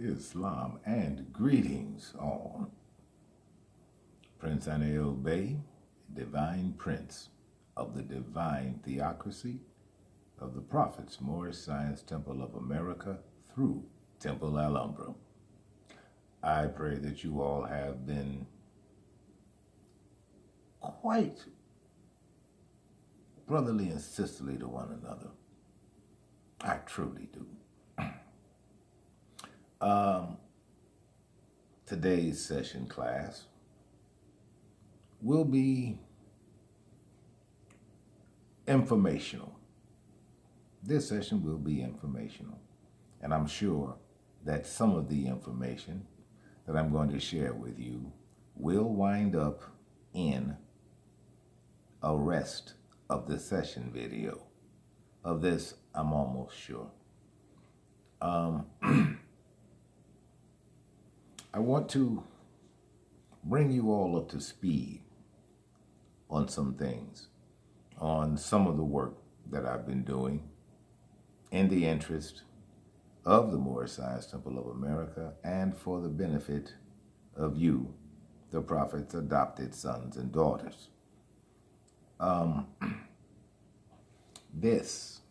Islam, and greetings on Princeanaelbey, divine prince of the divine theocracy of the prophets, Moorish Science Temple of America through Temple Alhambra. I pray that you all have been quite brotherly and sisterly to one another. I truly do. Today's session class will be informational. This session will be informational, and I'm sure that some of the information that I'm going to share with you will wind up in a rest of the session video. Of this, I'm almost sure. I want to bring you all up to speed on some things, on some of the work that I've been doing in the interest of the Moorish Science Temple of America and for the benefit of you, the Prophet's adopted sons and daughters. This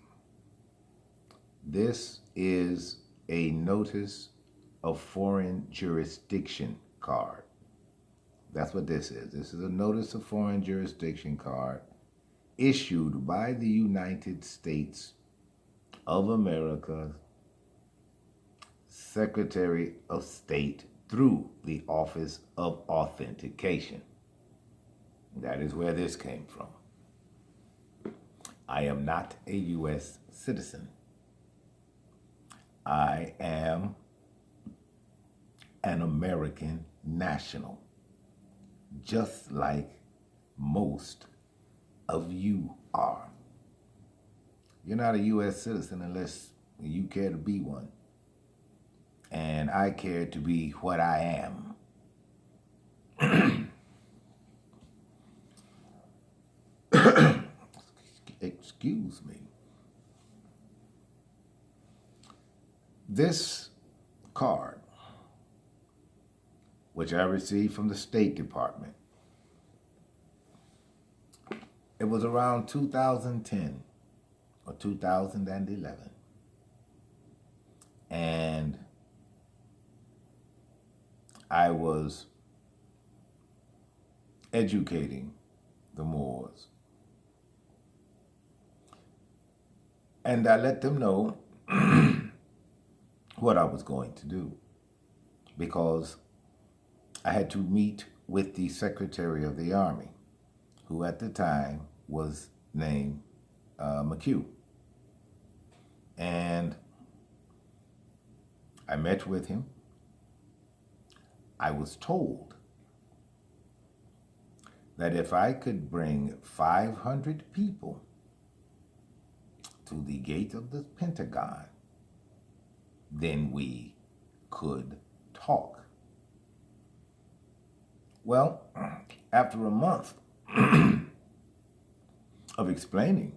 is a notice of foreign jurisdiction card. That's what this is. This is a notice of foreign jurisdiction card issued by the United States of America Secretary of State through the Office of Authentication. That is where this came from. I am not a U.S. citizen. I am an American national, just like most of you are. You're not a U.S. citizen unless you care to be one. And I care to be what I am. Excuse me. This card, which I received from the State Department, it was around 2010 or 2011. And I was educating the Moors. And I let them know what I was going to do, because I had to meet with the Secretary of the Army, who at the time was named McHugh. And I met with him. I was told that if I could bring 500 people to the gate of the Pentagon, then we could talk. Well, after a month of explaining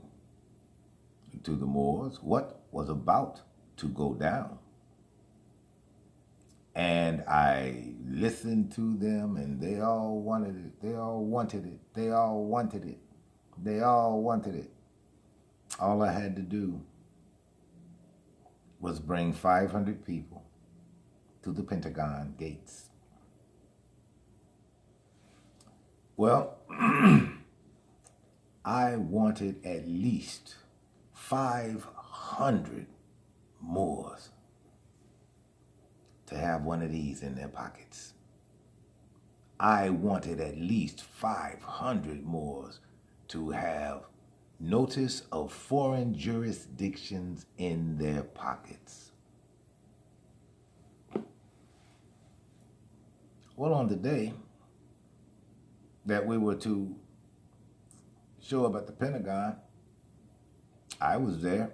to the Moors what was about to go down, and I listened to them, and they all wanted it, they all wanted it, they all wanted it, they all wanted it. All I had to do was bring 500 people to the Pentagon gates. Well, I wanted at least 500 Moors to have one of these in their pockets. I wanted at least 500 Moors to have notice of foreign jurisdictions in their pockets. Well, on the day that we were to show up at the Pentagon, I was there.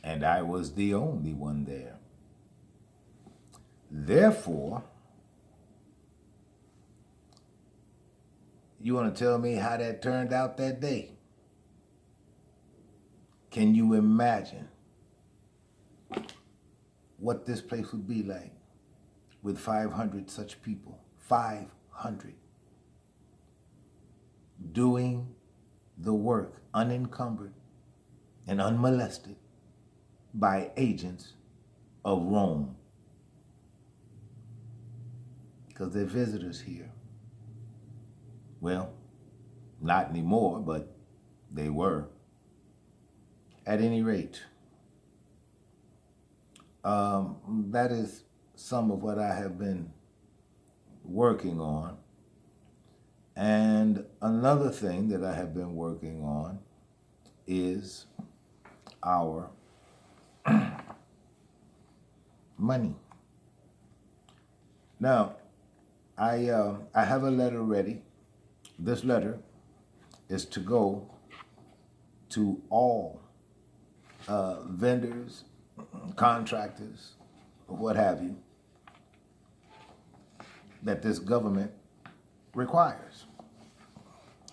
And I was the only one there. Therefore, you want to tell me how that turned out that day? Can you imagine what this place would be like with 500 such people. 500. Doing the work unencumbered and unmolested by agents of Rome. Because they're visitors here. Well, not anymore, but they were. At any rate, that is some of what I have been working on. And another thing that I have been working on is our money. Now, I have a letter ready. This letter is to go to all vendors, contractors, what have you, that this government requires.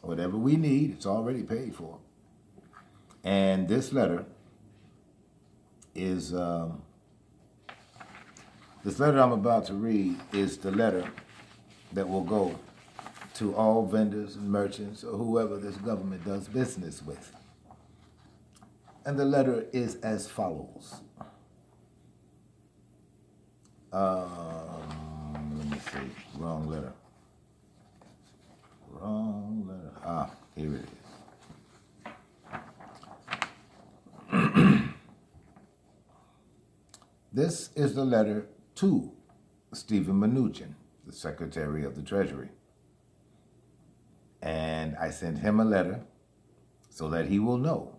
Whatever we need, it's already paid for. And this letter is, this letter I'm about to read is the letter that will go to all vendors and merchants or whoever this government does business with. And the letter is as follows. Let me see, wrong letter. Wrong letter. Ah, here it is. This is the letter to Stephen Mnuchin, the Secretary of the Treasury. And I sent him a letter so that he will know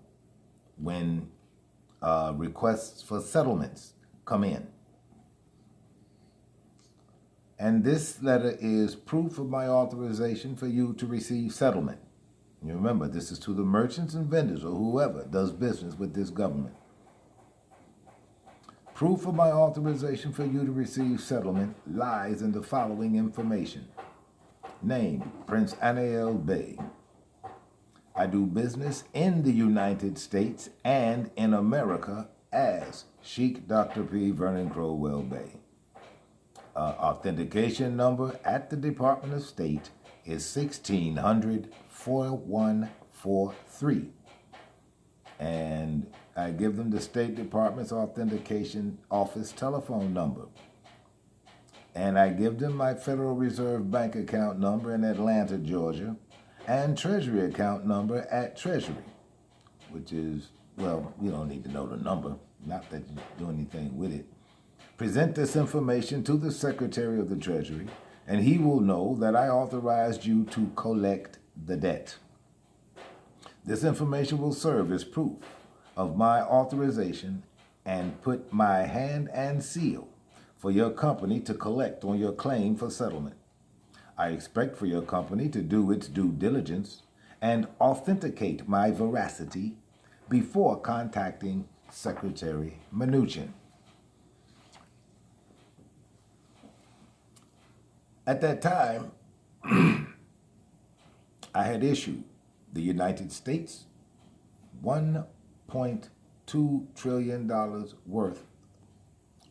when requests for settlements come in. And this letter is proof of my authorization for you to receive settlement. You remember, this is to the merchants and vendors or whoever does business with this government. Proof of my authorization for you to receive settlement lies in the following information. Name, Princeanaelbey. I do business in the United States and in America as Sheikh Dr. P. Vernon Crowell Bey. Authentication number at the Department of State is 1600-4143. And I give them the State Department's Authentication Office telephone number. And I give them my Federal Reserve Bank account number in Atlanta, Georgia, and Treasury account number at Treasury, which is, well, you don't need to know the number, not that you do anything with it. Present this information to the Secretary of the Treasury, and he will know that I authorized you to collect the debt. This information will serve as proof of my authorization and put my hand and seal for your company to collect on your claim for settlement. I expect for your company to do its due diligence and authenticate my veracity before contacting Secretary Mnuchin. At that time, I had issued the United States $1.2 trillion worth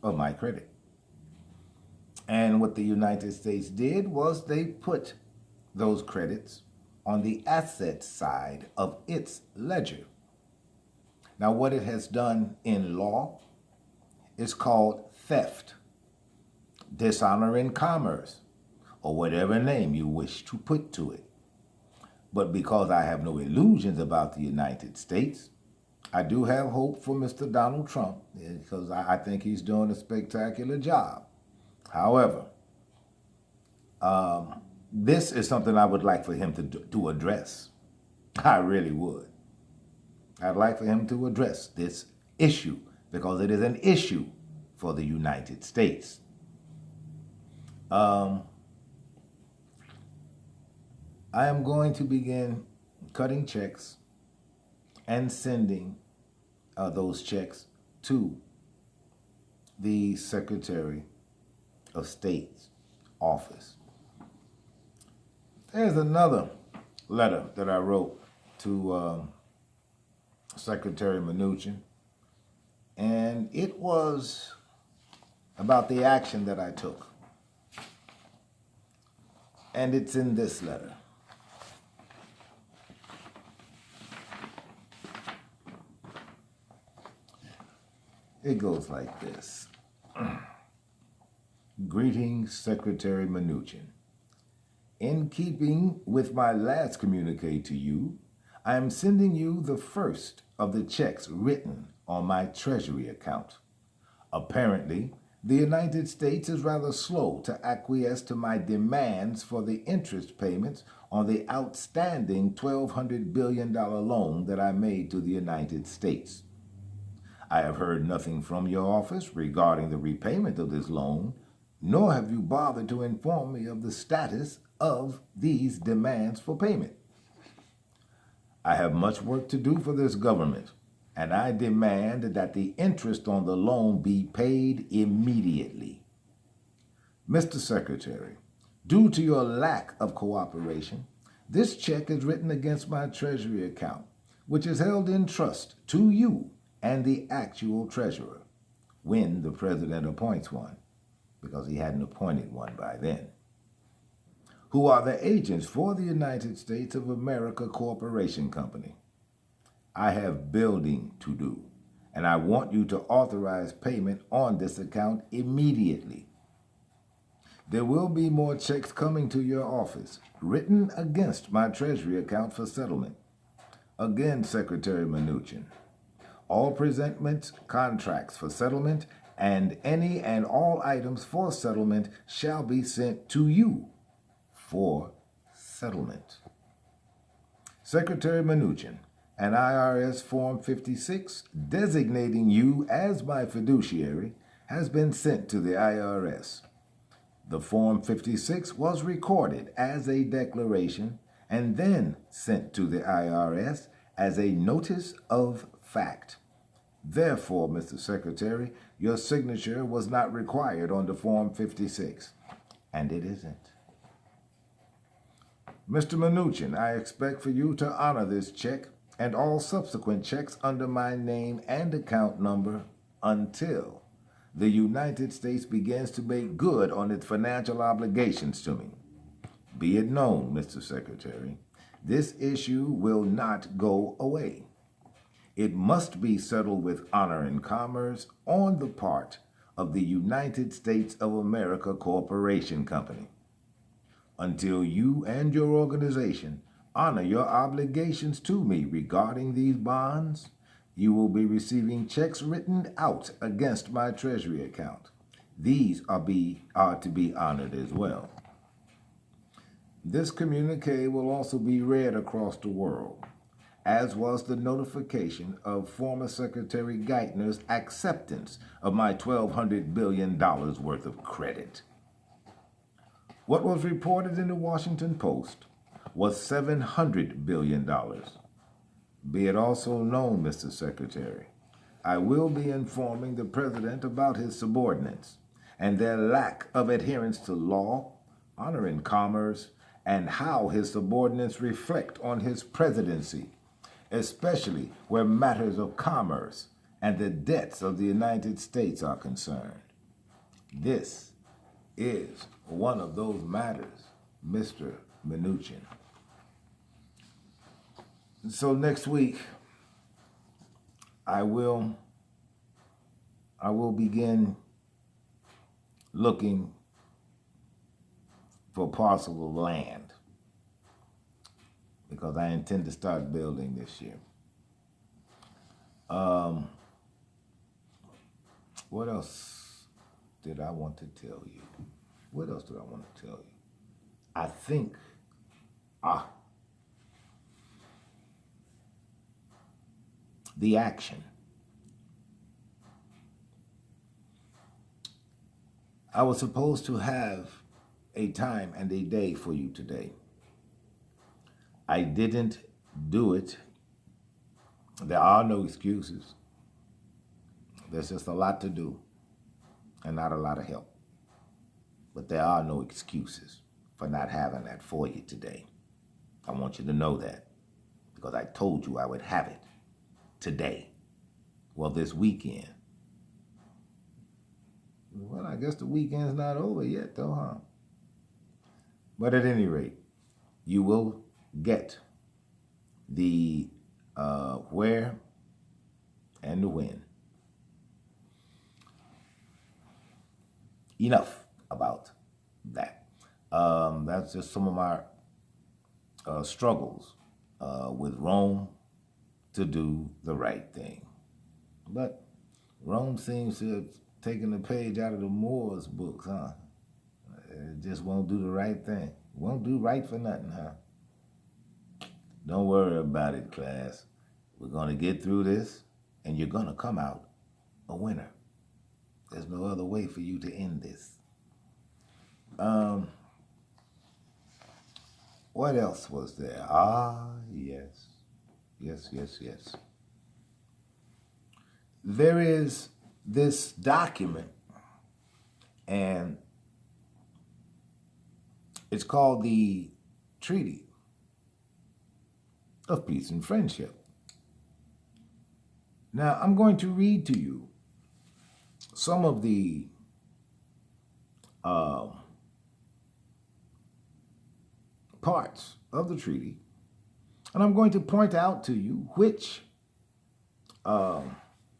of my credit. And what the United States did was they put those credits on the asset side of its ledger. Now, what it has done in law is called theft, dishonor in commerce, or whatever name you wish to put to it. But because I have no illusions about the United States, I do have hope for Mr. Donald Trump, because I think he's doing a spectacular job. However, this is something I would like for him to address. I really would. I'd like for him to address this issue, because it is an issue for the United States. I am going to begin cutting checks and sending those checks to the Secretary of State's office. There's another letter that I wrote to Secretary Mnuchin, and it was about the action that I took. And it's in this letter. It goes like this. Greetings, Secretary Mnuchin. In keeping with my last communique to you, I am sending you the first of the checks written on my Treasury account. Apparently, the United States is rather slow to acquiesce to my demands for the interest payments on the outstanding $1,200 billion loan that I made to the United States. I have heard nothing from your office regarding the repayment of this loan, nor have you bothered to inform me of the status of these demands for payment. I have much work to do for this government, and I demand that the interest on the loan be paid immediately. Mr. Secretary, due to your lack of cooperation, this check is written against my Treasury account, which is held in trust to you and the actual treasurer, when the president appoints one, because he hadn't appointed one by then, who are the agents for the United States of America Corporation Company. I have building to do, and I want you to authorize payment on this account immediately. There will be more checks coming to your office, written against my Treasury account for settlement. Again, Secretary Mnuchin, all presentments, contracts for settlement, and any and all items for settlement shall be sent to you for settlement. Secretary Mnuchin, an IRS Form 56 designating you as my fiduciary has been sent to the IRS. The Form 56 was recorded as a declaration and then sent to the IRS as a notice of fact. Therefore, Mr. Secretary, your signature was not required on the Form 56, and it isn't. Mr. Mnuchin, I expect for you to honor this check and all subsequent checks under my name and account number until the United States begins to make good on its financial obligations to me. Be it known, Mr. Secretary, this issue will not go away. It must be settled with honor and commerce on the part of the United States of America Corporation Company. Until you and your organization honor your obligations to me regarding these bonds, you will be receiving checks written out against my Treasury account. These are to be honored as well. This communique will also be read across the world, as was the notification of former Secretary Geithner's acceptance of my $1,200 billion worth of credit. What was reported in the Washington Post was $700 billion. Be it also known, Mr. Secretary, I will be informing the President about his subordinates and their lack of adherence to law, honor and commerce, and how his subordinates reflect on his presidency, especially where matters of commerce and the debts of the United States are concerned. This is one of those matters, Mr. Mnuchin. So next week, I will begin looking for parcels of land because I intend to start building this year. What else did I want to tell you? What else do I want to tell you? I think, the action. I was supposed to have a time and a day for you today. I didn't do it. There are no excuses. There's just a lot to do and not a lot of help. But there are no excuses for not having that for you today. I want you to know that because I told you I would have it today. Well, this weekend. What I I guess the weekend's not over yet, though, huh? But at any rate, you will get the where and the when. Enough about that. That's just some of my struggles with Rome to do the right thing. But Rome seems to have taken the page out of the Moors' books, huh? It just won't do the right thing. Won't do right for nothing, huh? Don't worry about it, class. We're going to get through this, and you're going to come out a winner. There's no other way for you to end this. What else was there? Yes. Yes. There is this document, and it's called the Treaty of Peace and Friendship. Now, I'm going to read to you some of the parts of the treaty, and I'm going to point out to you which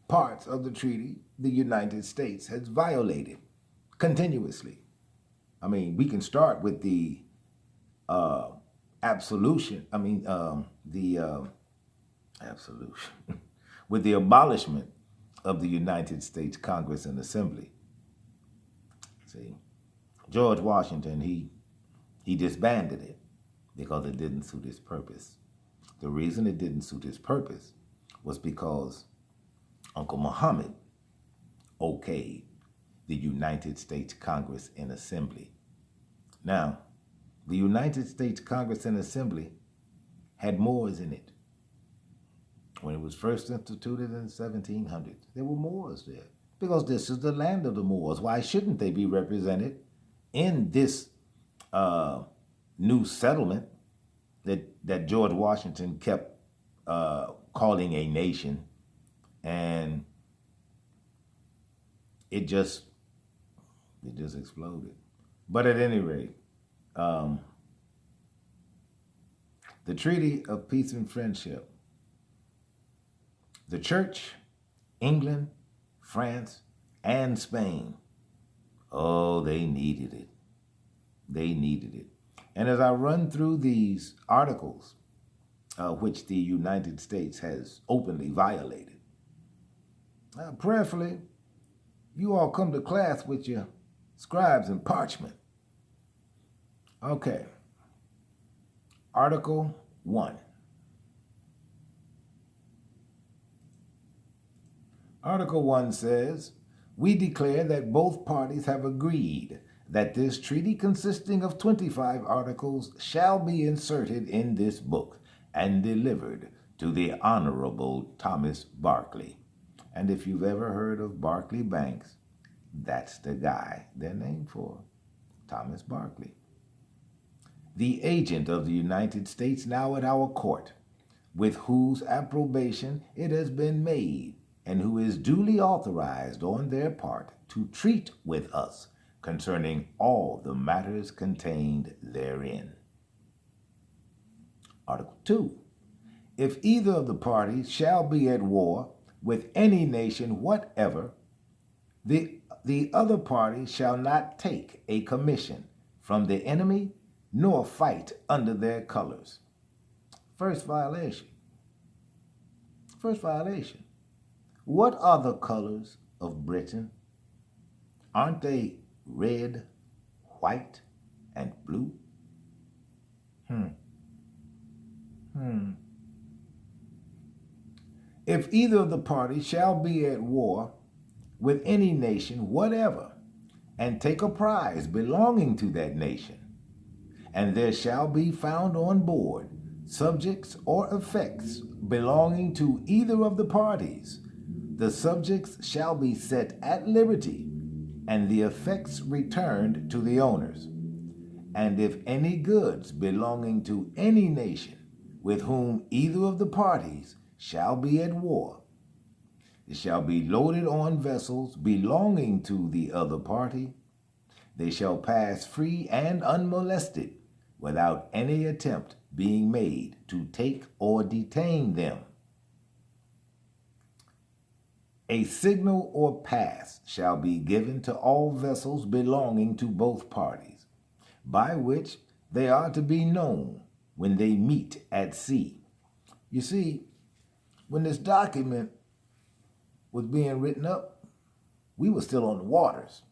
parts of the treaty the United States has violated continuously. I mean, we can start with the absolution, with the abolishment of the United States Congress and Assembly. See, George Washington, he disbanded it because it didn't suit his purpose. The reason it didn't suit his purpose was because Uncle Muhammad okayed the United States Congress and Assembly. Now, the United States Congress and Assembly had Moors in it. When it was first instituted in the 1700s, there were Moors there because this is the land of the Moors. Why shouldn't they be represented in this new settlement that George Washington kept calling a nation, and it just exploded. But at any rate, the Treaty of Peace and Friendship, the Church, England, France, and Spain, oh, they needed it. They needed it. And as I run through these articles, which the United States has openly violated, prayerfully, you all come to class with your scribes and parchment. Okay. Article 1. Article 1 says, we declare that both parties have agreed that this treaty consisting of 25 articles shall be inserted in this book and delivered to the Honorable Thomas Barclay. And if you've ever heard of Barclay Banks, that's the guy they're named for, Thomas Barclay. The agent of the United States now at our court, with whose approbation it has been made, and who is duly authorized on their part to treat with us concerning all the matters contained therein. Article 2. If either of the parties shall be at war with any nation whatever, the other party shall not take a commission from the enemy nor fight under their colors. First violation. First violation. What are the colors of Britain? Aren't they red, white, and blue? If either of the parties shall be at war with any nation whatever, and take a prize belonging to that nation, and there shall be found on board subjects or effects belonging to either of the parties, the subjects shall be set at liberty, and the effects returned to the owners. And if any goods belonging to any nation with whom either of the parties shall be at war, It shall be loaded on vessels belonging to the other party. They shall pass free and unmolested, without any attempt being made to take or detain them. A signal or pass shall be given to all vessels belonging to both parties, by which they are to be known when they meet at sea. You see, when this document was being written up, we were still on the waters,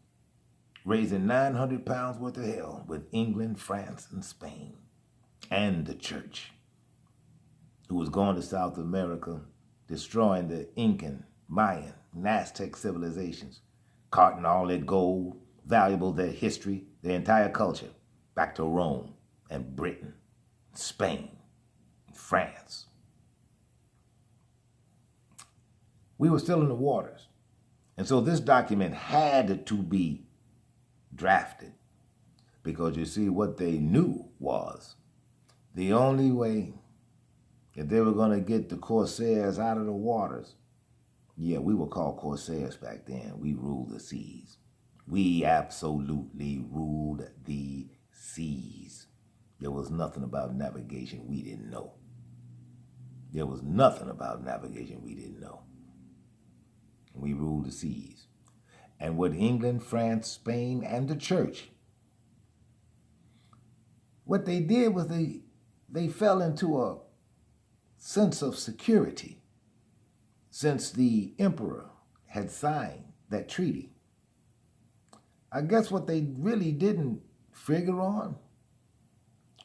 raising 900 pounds worth of hell with England, France, and Spain, and the church, who was going to South America, destroying the Incan, Mayan, and Aztec civilizations, carting all that gold, valuable, their history, their entire culture, back to Rome and Britain, Spain, and France. We were still in the waters. And so this document had to be drafted, because you see, what they knew was the only way that they were going to get the Corsairs out of the waters. Yeah, we were called Corsairs back then. We ruled the seas. We absolutely ruled the seas. There was nothing about navigation we didn't know. There was nothing about navigation we didn't know. We ruled the seas. And with England, France, Spain, and the church, what they did was they fell into a sense of security since the emperor had signed that treaty. I guess what they really didn't figure on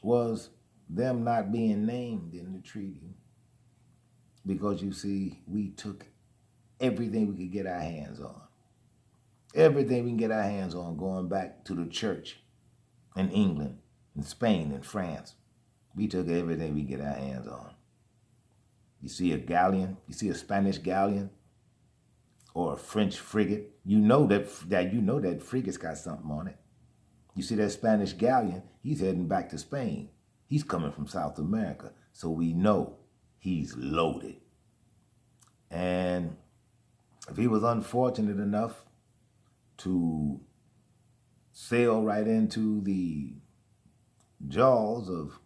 was them not being named in the treaty. Because you see, we took everything we could get our hands on. Everything we can get our hands on, going back to the church in England, in Spain, and France. We took everything we get our hands on. You see a galleon, you see a Spanish galleon, or a French frigate, you know that frigate's got something on it. You see that Spanish galleon, he's heading back to Spain. He's coming from South America, so we know he's loaded. And if he was unfortunate enough to sail right into the jaws of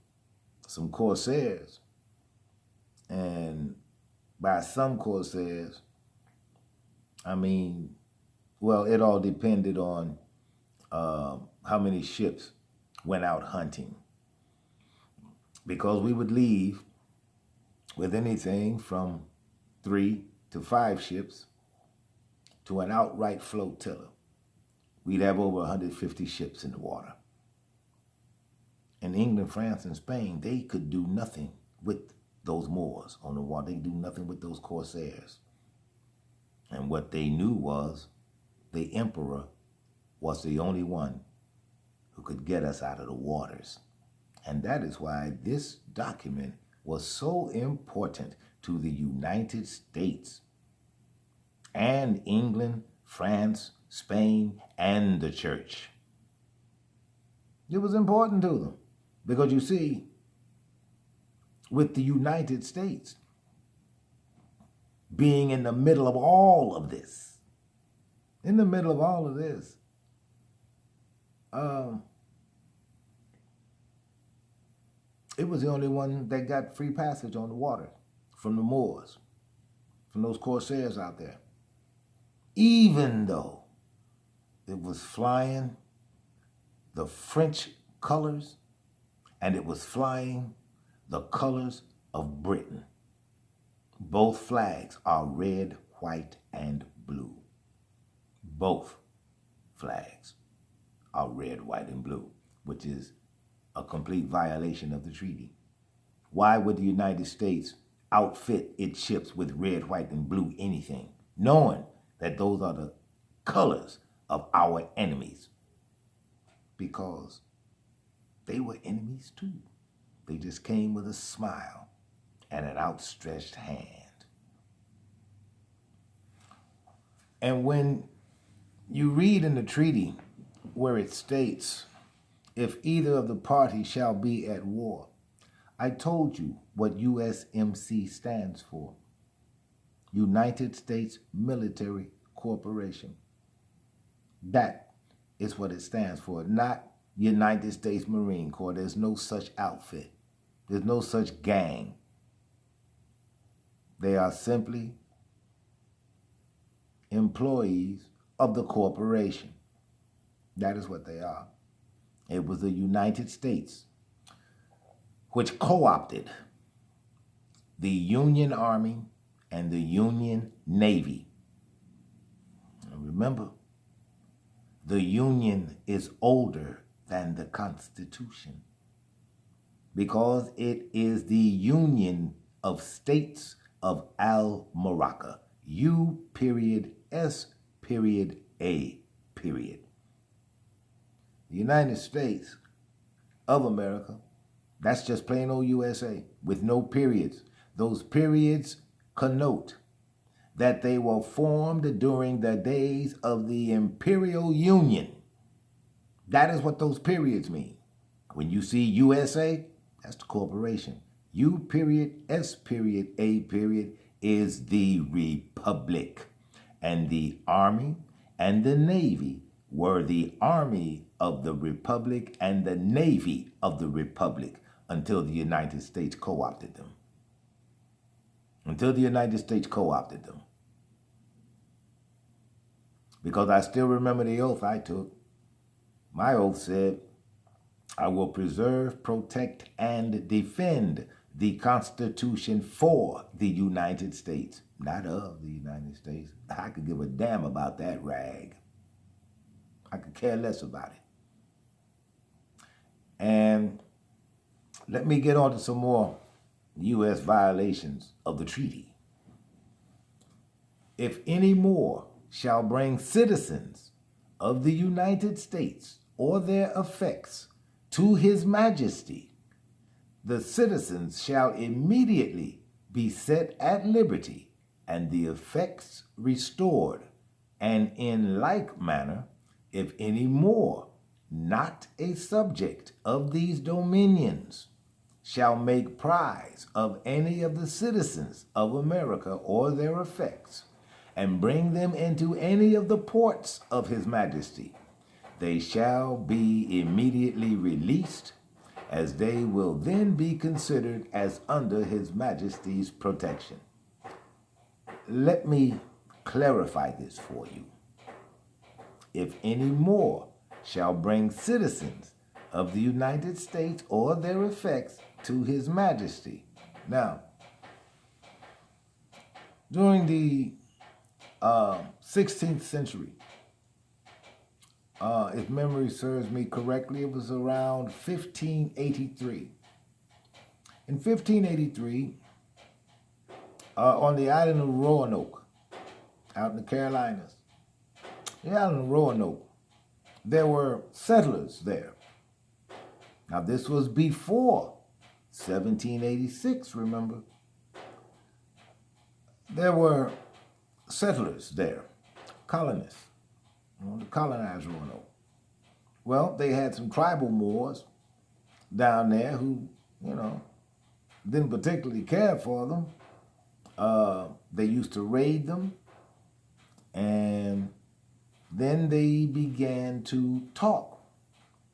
some Corsairs, and by some Corsairs, I mean, well, it all depended on how many ships went out hunting. Because we would leave with anything from 3 to 5 ships to an outright flotilla. We'd have over 150 ships in the water. In England, France, and Spain, they could do nothing with those Moors on the water. They could do nothing with those Corsairs. And what they knew was the emperor was the only one who could get us out of the waters. And that is why this document was so important to the United States and England, France, Spain, and the church. It was important to them because, you see, with the United States being in the middle of all of this, it was the only one that got free passage on the water from the Moors, from those Corsairs out there. Even though it was flying the French colors and it was flying the colors of Britain. Both flags are red, white, and blue. Both flags are red, white, and blue, which is a complete violation of the treaty. Why would the United States outfit its ships with red, white, and blue anything, knowing that those are the colors of our enemies? Because they were enemies too. They just came with a smile and an outstretched hand. And when you read in the treaty where it states, if either of the parties shall be at war, I told you what USMC stands for. United States Military Corporation. That is what it stands for, not United States Marine Corps. There's no such outfit. There's no such gang. They are simply employees of the corporation. That is what they are. It was the United States which co-opted the Union Army and the Union Navy. And remember, the Union is older than the Constitution because it is the Union of States of Al-Morocco. U.S.A. The United States of America, that's just plain old USA with no periods. Those periods connote that they were formed during the days of the Imperial Union. That is what those periods mean. When you see USA, that's the corporation. U.S.A. is the republic. And the Army and the Navy were the Army of the Republic and the Navy of the Republic until the United States co-opted them. Because I still remember the oath I took. My oath said, I will preserve, protect, and defend the Constitution for the United States, not of the United States. I could give a damn about that rag. I could care less about it. And let me get on to some more U.S. violations of the treaty. If any more shall bring citizens of the United States or their effects to His Majesty, the citizens shall immediately be set at liberty and the effects restored, and in like manner, if any more, not a subject of these dominions, shall make prize of any of the citizens of America or their effects, and bring them into any of the ports of His Majesty, they shall be immediately released, as they will then be considered as under His Majesty's protection. Let me clarify this for you. If any more shall bring citizens of the United States or their effects to His Majesty. Now, during the 16th century, if memory serves me correctly, it was around 1583. In 1583, on the island of Roanoke, out in the Carolinas, the island of Roanoke, there were settlers there. Now, this was before 1786, remember? There were settlers there, colonists, to colonize Roanoke. Well, they had some tribal Moors down there who, didn't particularly care for them. They used to raid them, and then they began to talk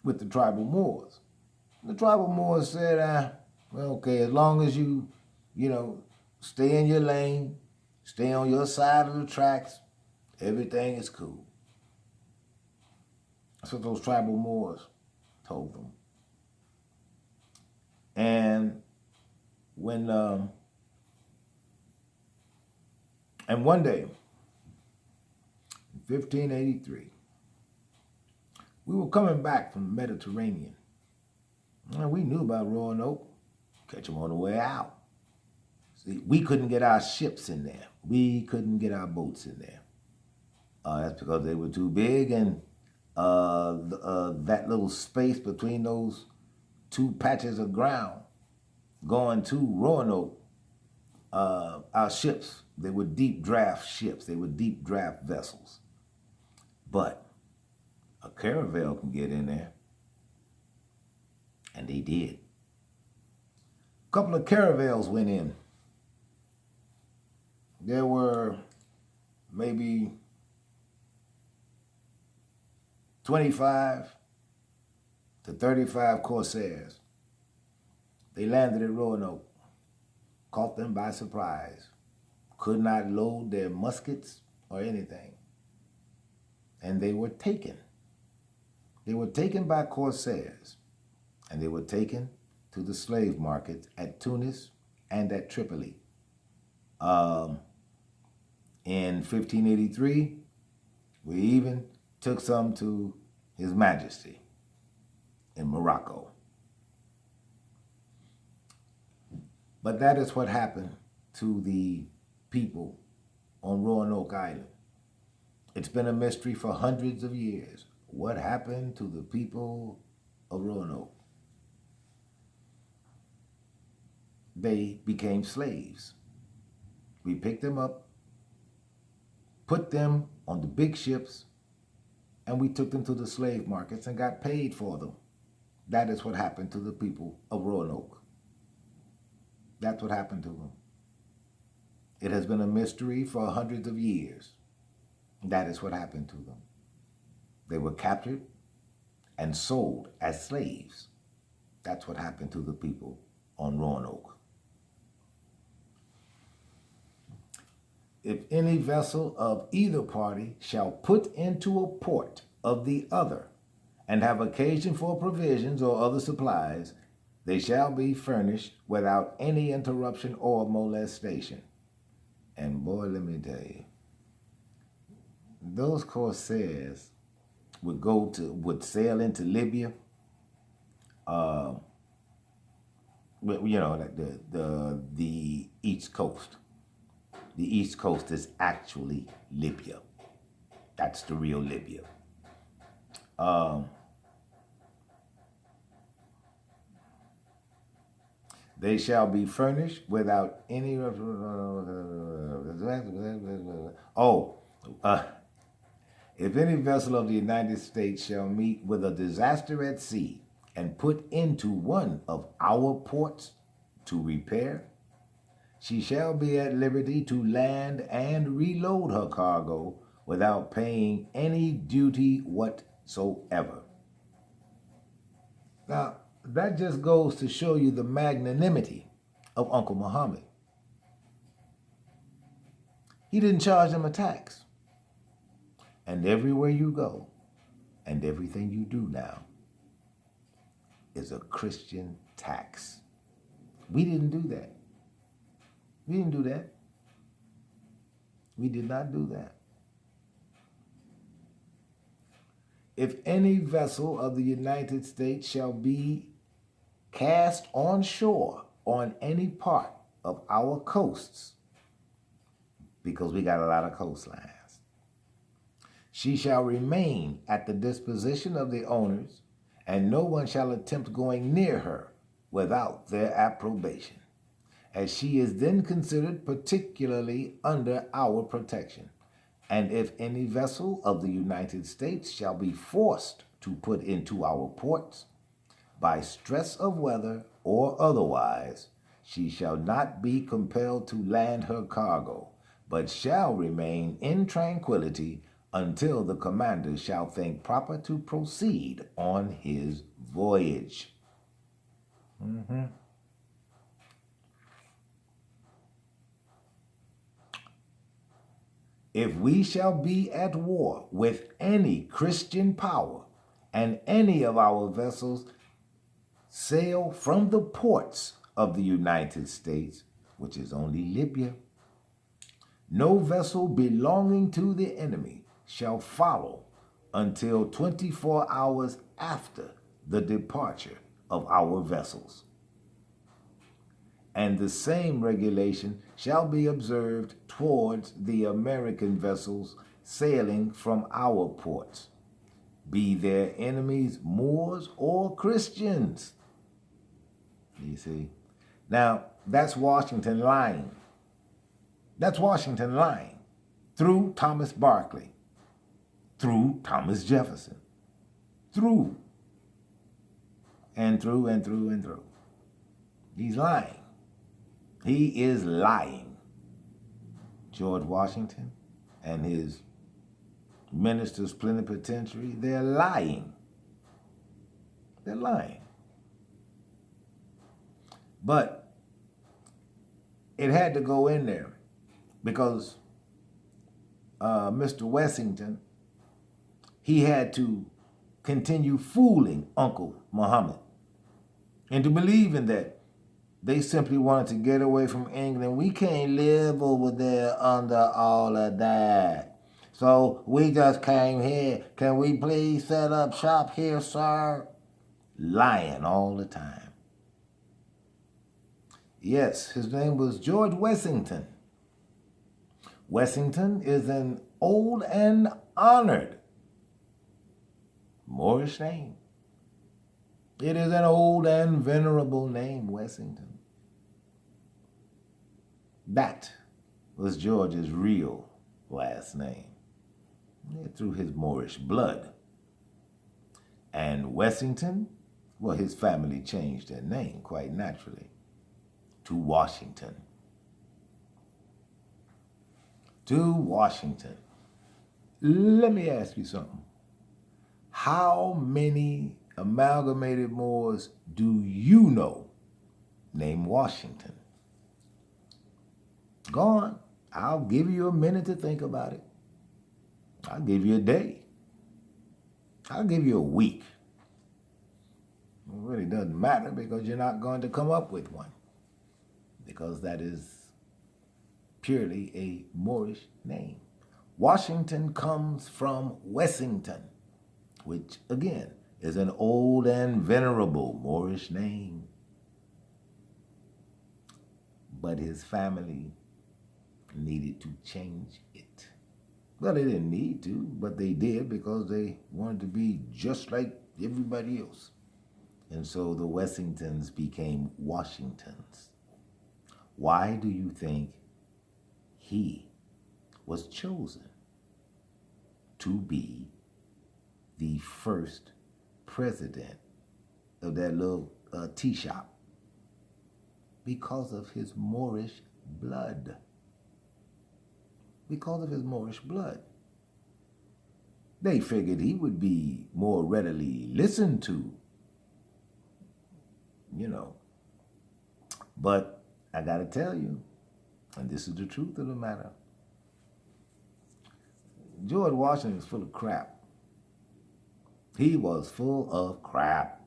with the tribal Moors. The tribal Moors said, well, okay, as long as you, stay in your lane, stay on your side of the tracks, everything is cool. That's what those tribal Moors told them. And one day, in 1583, we were coming back from the Mediterranean. And we knew about Roanoke. Catch them on the way out. See, we couldn't get our ships in there. We couldn't get our boats in there. That's because they were too big, and that little space between those two patches of ground going to Roanoke, our ships, they were deep draft ships. They were deep draft vessels. But a caravel can get in there. And they did. A couple of caravels went in. there were maybe 25 to 35 corsairs. They landed at Roanoke, caught them by surprise, could not load their muskets or anything, and they were taken. They were taken by corsairs, and they were taken to the slave markets at Tunis and at Tripoli. In 1583, we even took some to His Majesty in Morocco. But that is what happened to the people on Roanoke Island. It's been a mystery for hundreds of years. What happened to the people of Roanoke? They became slaves. We picked them up, put them on the big ships, and we took them to the slave markets and got paid for them. That is what happened to the people of Roanoke. That's what happened to them. It has been a mystery for hundreds of years. That is what happened to them. They were captured and sold as slaves. That's what happened to the people on Roanoke. If any vessel of either party shall put into a port of the other, and have occasion for provisions or other supplies, they shall be furnished without any interruption or molestation. And boy, let me tell you, those corsairs would sail into Libya. Like the East Coast. The East Coast is actually Libya. That's the real Libya. They shall be furnished without any... If any vessel of the United States shall meet with a disaster at sea and put into one of our ports to repair, she shall be at liberty to land and reload her cargo without paying any duty whatsoever. Now, that just goes to show you the magnanimity of Uncle Muhammad. He didn't charge them a tax. And everywhere you go, and everything you do now, is a Christian tax. We didn't do that. We didn't do that. We did not do that. If any vessel of the United States shall be cast on shore on any part of our coasts, because we got a lot of coastlines, she shall remain at the disposition of the owners, and no one shall attempt going near her without their approbation, as she is then considered particularly under our protection. And if any vessel of the United States shall be forced to put into our ports, by stress of weather or otherwise, she shall not be compelled to land her cargo, but shall remain in tranquility until the commander shall think proper to proceed on his voyage. If we shall be at war with any Christian power, and any of our vessels sail from the ports of the United States, which is only Libya, no vessel belonging to the enemy shall follow until 24 hours after the departure of our vessels. And the same regulation shall be observed towards the American vessels sailing from our ports, be their enemies Moors or Christians. You see? Now, that's Washington lying. That's Washington lying through Thomas Barclay, through Thomas Jefferson, through and through and through and through. He's lying. He is lying. George Washington and his ministers plenipotentiary, they're lying. They're lying. But it had to go in there because Mr. Wessington, he had to continue fooling Uncle Muhammad into believing that they simply wanted to get away from England. We can't live over there under all of that. So we just came here. Can we please set up shop here, sir? Lying all the time. Yes, his name was George Wessington. Wessington is an old and honored Moorish name. It is an old and venerable name, Wessington. That was George's real last name, through his Moorish blood. And Wessington, well, his family changed their name quite naturally to Washington. To Washington. Let me ask you something. How many amalgamated Moors do you know named Washington? Go on. I'll give you a minute to think about it. I'll give you a day. I'll give you a week. It really doesn't matter because you're not going to come up with one, because that is purely a Moorish name. Washington comes from Wessington, which again is an old and venerable Moorish name. But his family needed to change it. Well, they didn't need to, but they did because they wanted to be just like everybody else. And so the Wessingtons became Washingtons. Why do you think he was chosen to be the first president of that little tea shop? Because of his Moorish blood. Because of his Moorish blood. They figured he would be more readily listened to, But I gotta tell you, and this is the truth of the matter, George Washington was full of crap. He was full of crap.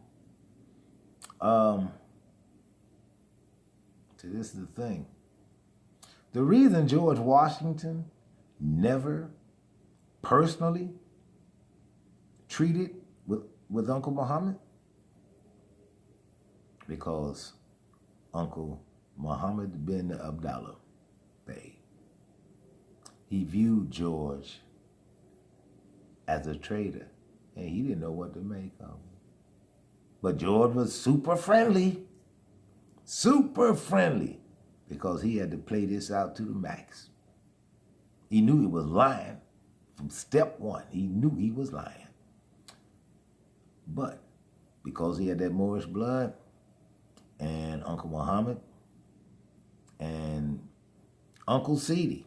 So this is the thing. The reason George Washington never personally treated with Uncle Muhammad, because Uncle Muhammad bin Abdallah Bey, he viewed George as a traitor, and he didn't know what to make of him. But George was super friendly, because he had to play this out to the max. He knew he was lying from step one. He knew he was lying. But because he had that Moorish blood, and Uncle Muhammad and Uncle Sidi,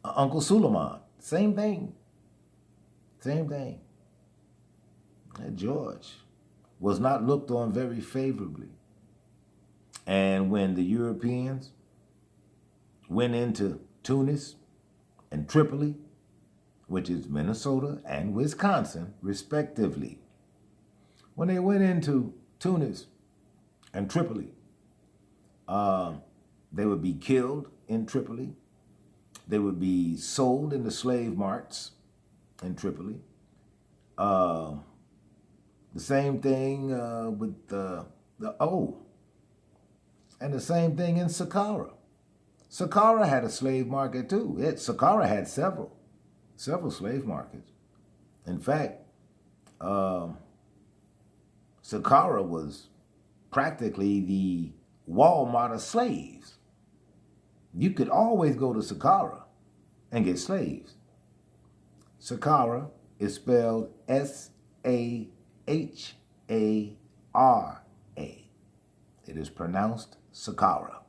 Uncle Suleiman, same thing. And George was not looked on very favorably. And when the Europeans went into Tunis and Tripoli, which is Minnesota and Wisconsin, respectively, when they went into Tunis and Tripoli, they would be killed in Tripoli. They would be sold in the slave marts in Tripoli. The same thing with and the same thing in Saqqara. Saqqara had a slave market too. Saqqara had several slave markets. In fact, Saqqara was practically the Walmart of slaves. You could always go to Saqqara and get slaves. Saqqara is spelled S-A-H-A-R-A. It is pronounced Saqqara.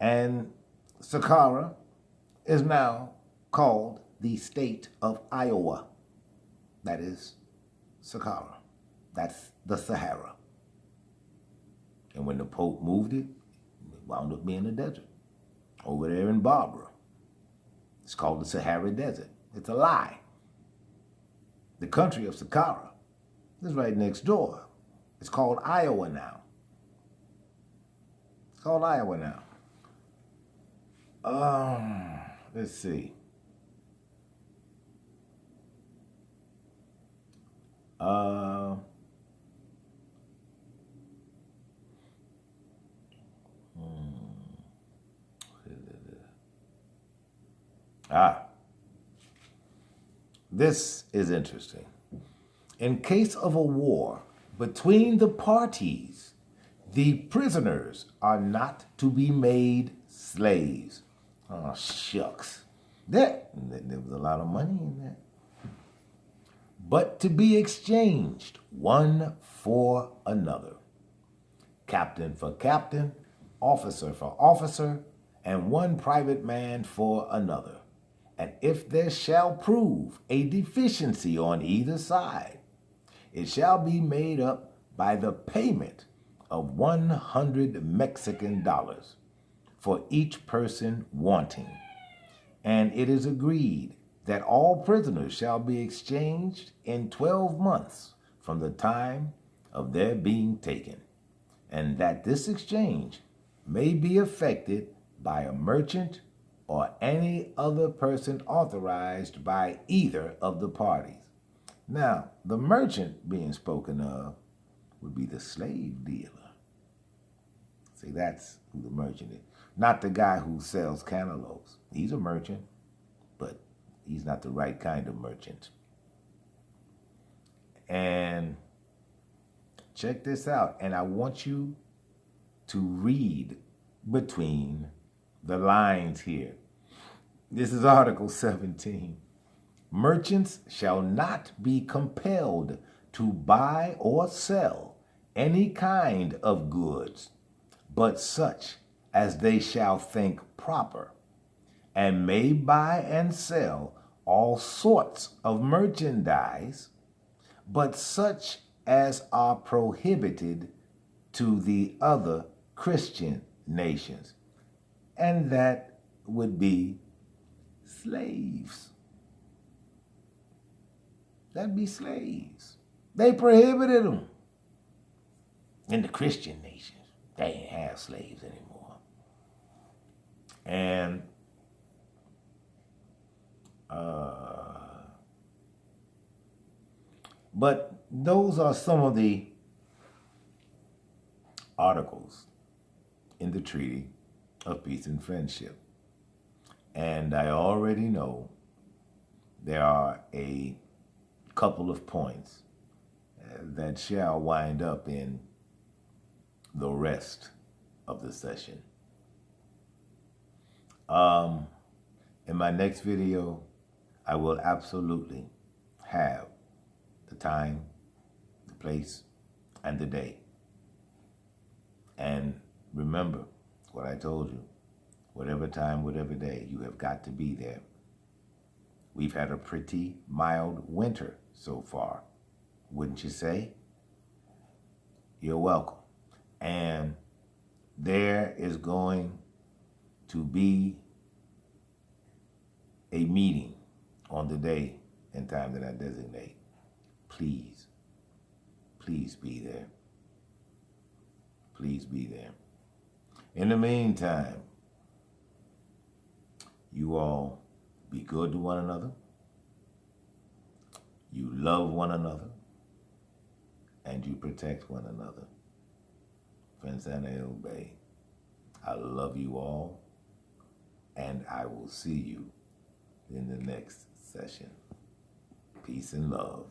And Saqqara is now called the state of Iowa. That is Saqqara. That's the Sahara. And when the Pope moved it, it wound up being a desert. Over there in Barbara. It's called the Sahara Desert. It's a lie. The country of Saqqara is right next door. It's called Iowa now. It's called Iowa now. Let's see. This is interesting. In case of a war between the parties, the prisoners are not to be made slaves. Oh, shucks. There was a lot of money in that. But to be exchanged one for another. Captain for captain, officer for officer, and one private man for another. And if there shall prove a deficiency on either side, it shall be made up by the payment of 100 Mexican dollars for each person wanting. And it is agreed that all prisoners shall be exchanged in 12 months from the time of their being taken, and that this exchange may be effected by a merchant or any other person authorized by either of the parties. Now, the merchant being spoken of would be the slave dealer. See, that's who the merchant is. Not the guy who sells cantaloupes. He's a merchant, but he's not the right kind of merchant. And check this out, and I want you to read between the lines here. This is Article 17. Merchants shall not be compelled to buy or sell any kind of goods, but such as they shall think proper, and may buy and sell all sorts of merchandise, but such as are prohibited to the other Christian nations. And that would be slaves. That'd be slaves. They prohibited them. In the Christian nations, they ain't have slaves anymore. And but those are some of the articles in the Treaty of Peace and Friendship. And I already know there are a couple of points that shall wind up in the rest of the session. In my next video, I will absolutely have the time, the place, and the day. And remember what I told you. Whatever time, whatever day, you have got to be there. We've had a pretty mild winter so far, wouldn't you say? You're welcome. And there is going to be a meeting on the day and time that I designate. Please, please be there. Please be there. In the meantime, you all be good to one another. You love one another. And you protect one another. Princeanaelbey, I love you all. And I will see you in the next session. Peace and love.